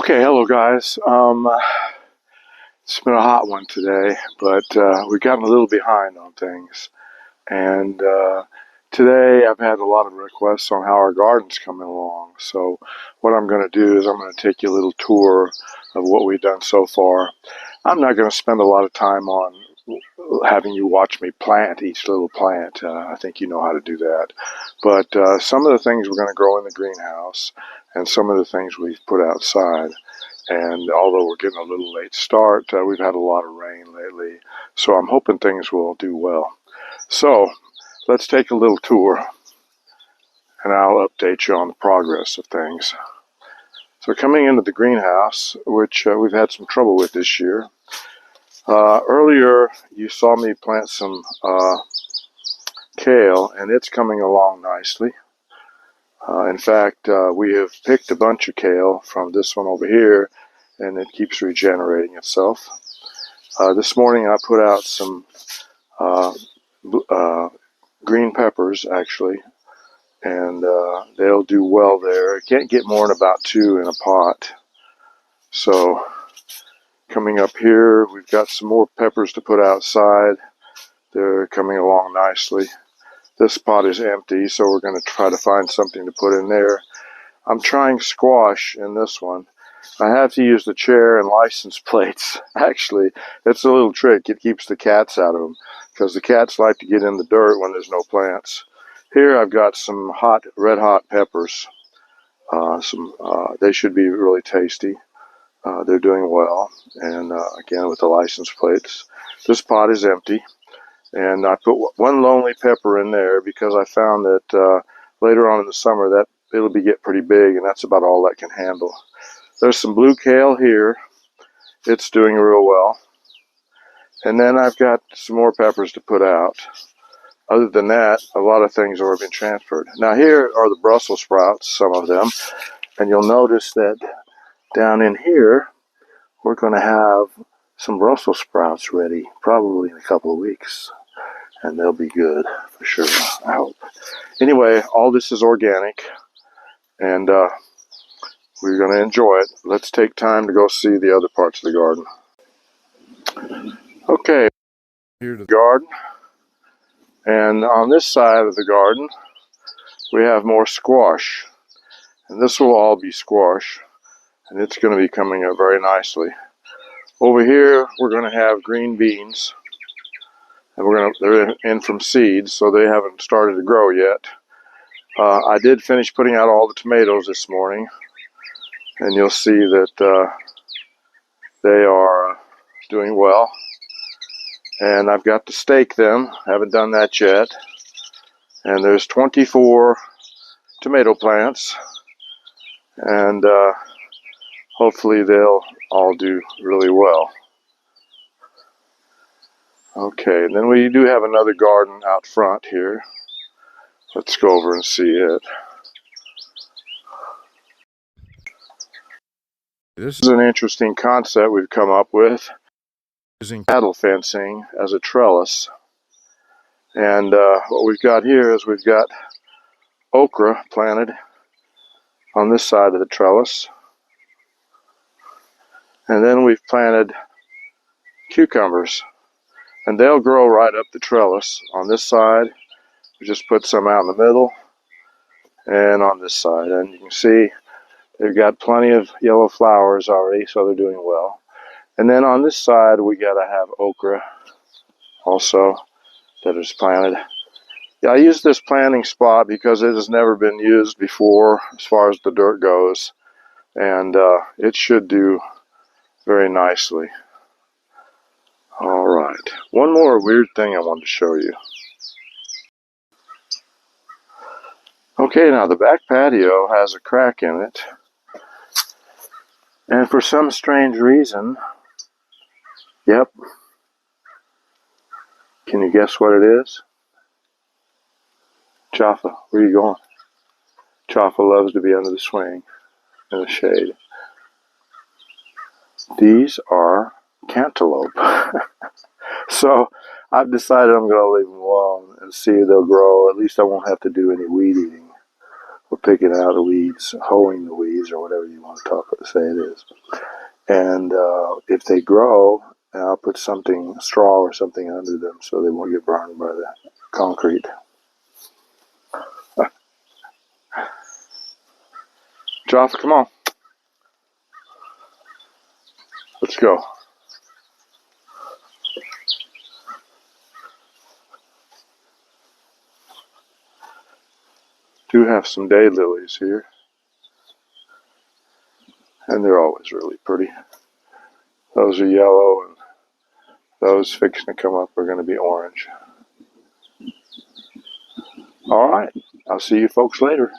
Okay, hello guys. It's been a hot one today, but we've gotten a little behind on things. And today I've had a lot of requests on how our garden's coming along. So what I'm going to do is I'm going to take you a little tour of what we've done so far. I'm not going to spend a lot of time on having you watch me plant each little plant. I think you know how to do that. But some of the things we're going to grow in the greenhouse and some of the things we've put outside. And although we're getting a little late start, we've had a lot of rain lately, so I'm hoping things will do well. So let's take a little tour, and I'll update you on the progress of things. So coming into the greenhouse, which we've had some trouble with this year. Earlier, you saw me plant some kale, and it's coming along nicely. In fact, we have picked a bunch of kale from this one over here, and it keeps regenerating itself. This morning I put out some green peppers, actually, and they'll do well there. I can't get more than about 2 in a pot. So coming up here, we've got some more peppers to put outside. They're coming along nicely. This pot is empty, so we're going to try to find something to put in there. I'm trying squash in this one. I have to use the chair and license plates. Actually, it's a little trick. It keeps the cats out of them, because the cats like to get in the dirt when there's no plants. Here I've got some red hot peppers. They should be really tasty. They're doing well, and again with the license plates. This pot is empty. And I put one lonely pepper in there because I found that later on in the summer that it'll get pretty big, and that's about all that can handle. There's some blue kale here. It's doing real well. And then I've got some more peppers to put out. Other than that, a lot of things have already been transferred. Now here are the Brussels sprouts, some of them. And you'll notice that down in here, we're going to have some Brussels sprouts ready, probably in a couple of weeks. And they'll be good for sure, I hope. Anyway, all this is organic, and we're going to enjoy it. Let's take time to go see the other parts of the garden. Okay, here's the garden, and on this side of the garden, we have more squash, and this will all be squash, and it's going to be coming up very nicely. Over here, we're going to have green beans. And they're in from seeds, so they haven't started to grow yet. I did finish putting out all the tomatoes this morning, and you'll see that they are doing well. And I've got to stake them. Haven't done that yet. And there's 24 tomato plants, and hopefully they'll all do really well. Okay, and then we do have another garden out front here. Let's go over and see it. This is an interesting concept we've come up with, using cattle fencing as a trellis. And what we've got here is we've got okra planted on this side of the trellis. And then we've planted cucumbers. And they'll grow right up the trellis. On this side, we just put some out in the middle, and on this side. And you can see they've got plenty of yellow flowers already, so they're doing well. And then on this side, we got to have okra also that is planted. Yeah, I use this planting spot because it has never been used before as far as the dirt goes. And it should do very nicely. All right, one more weird thing I wanted to show you. Okay, now the back patio has a crack in it. And for some strange reason, yep, can you guess what it is? Jaffa, where are you going? Jaffa loves to be under the swing in the shade. These are cantaloupe. So I've decided I'm going to leave them alone and see if they'll grow. At least I won't have to do any weed eating. We're picking out the weeds, hoeing the weeds, or whatever you want to say it is. And if they grow, I'll put something, straw or something under them so they won't get burned by the concrete. Joff, come on. Let's go. Do have some daylilies here. And they're always really pretty. Those are yellow, and those fixing to come up are going to be orange. All right. I'll see you folks later.